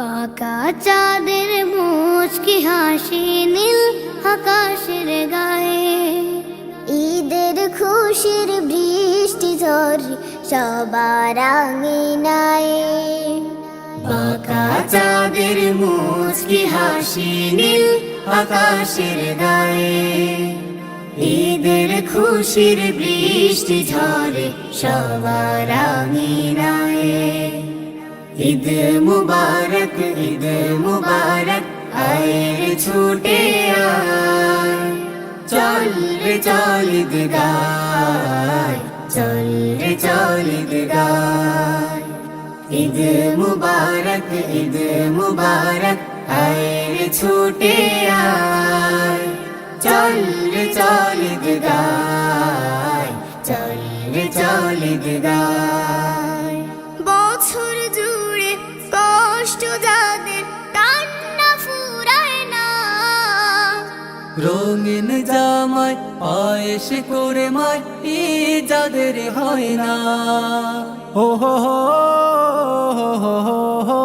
বাঁকা চাঁদের মুচকি হাসি নীল আকাশের গায়ে, ঈদের খুশির বৃষ্টি ঝরে সবার আঙিনায়। বাঁকা চাঁদের মুচকি হাসি নীল আকাশের গায়ে, ঈদের খুশির বৃষ্টি ঝরে সবার আঙিনায়। ঈদ মুবারক, ঈদ মুবারক, আয় রে ছুটে আয়, চল রে চল ঈদ গায়, চল রে চল ঈদ গায়। ঈদ মুবারক, ঈদ মুবারক, আয় রে ছুটে আয়, চল রে চল ঈদ গায়, চল রে চল ঈদ গায়। বছর জুড়ে কষ্ট যাদের কান্না ফুরায় না, রঙিন জামায় পায়েস করে মায় যাদের হয় না। ও হো হো হো হো হো,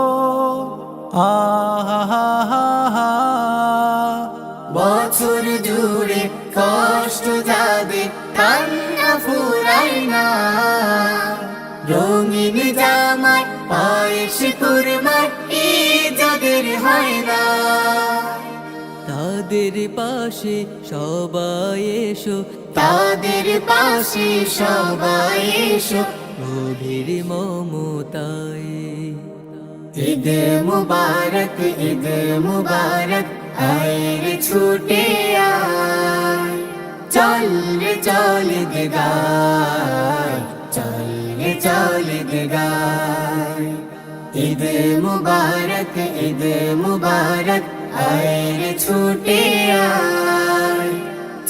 আহা হা হা। বছর জুড়ে কষ্ট যাদের কান্না ফুরায় না, রঙিন জামায় পায়েস করে মায় যাদের হয় না। তাদের পাশে সবাই এসো, তাদের পাশে সবাই এসো, গভীর মমতায়। ঈদ মুবারক, ঈদ মুবারক, আয় রে ছুটে আয়, চল রে চল ঈদ গায়, চল রে চল ঈদ গায়। ঈদ মুবারক, ঈদ মুবারক, আয় রে ছুটে আয়,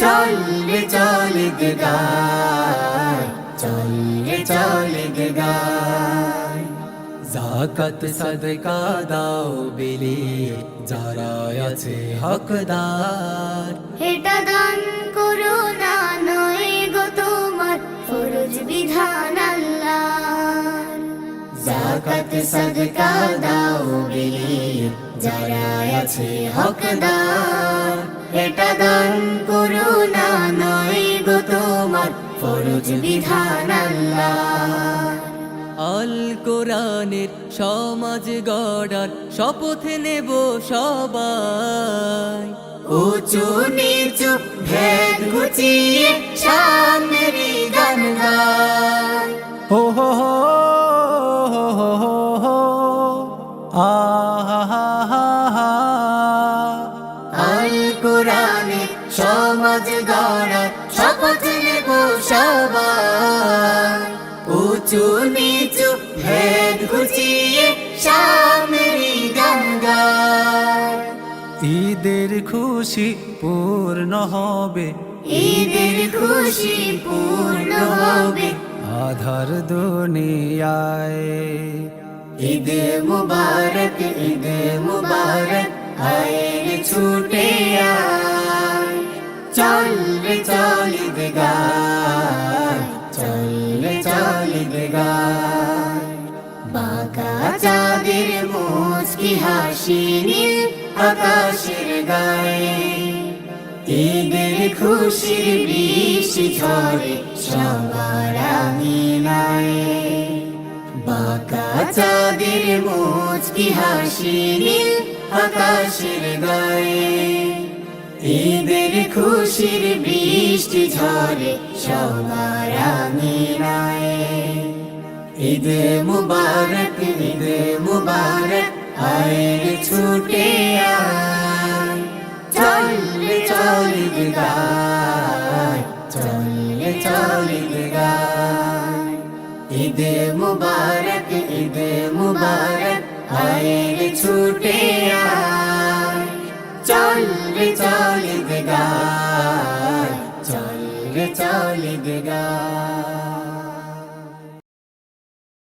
চল রে চল ঈদ গায়, চল রে চল ঈদ গায়। যাকাত সাদকা দাও বিলি যারা আছে হকদার, এটা দান করো না নয় গো তোমার ফরজ বিধান আল্লাহর। যাকাত সাদকা দাও বিলি যারা আছে হকদার, এটা দান করো না নয় গো তোমার ফরজ বিধান আল্লাহর। আল কোরআনের সমাজ গড়ার শপথ নেব সবাই, উঁচু নিচু ভেদ ঘুচিয়ে সামনের গান গায়। হো হো হো হো হো হো, আহা হা হা হা। আল কোরআনে সমাজ গড়ার শপথ নেব সবাই, উঁচু নিচু ভেদ ঘুচিয়ে সামনের গান গায়। ঈদের খুশি পূর্ণ হবে, ঈদের খুশি পূর্ণ হবে, আধার দুনিয়ায়। ঈদ মুবারক, ঈদ মুবারক, আয় রে ছুটে আয়, চল রে চল ঈদ গায়, চল রে চল ঈদ গায়। বাঁকা চাঁদের মুচকি হাসি নীল আকাশের গায়ে, ঈদের খুশির বৃষ্টি ঝরে সবার আঙিনায়। বাঁকা চাঁদের মুচকি হাসি নীল আকাশের গায়ে, ঈদের খুশির বৃষ্টি ঝরে সবার আঙিনায়। ঈদ মুবারক, ঈদ মুবারক, আয় রে ছুটে আয়, চল রে চল ঈদ গায়, চল রে চল ঈদ গায়। ঈদ মুবারক, ঈদ মুবারক, আয় রে ছুটে আয়, চল রে চল ঈদ গায়, চল রে চল ঈদ গায়।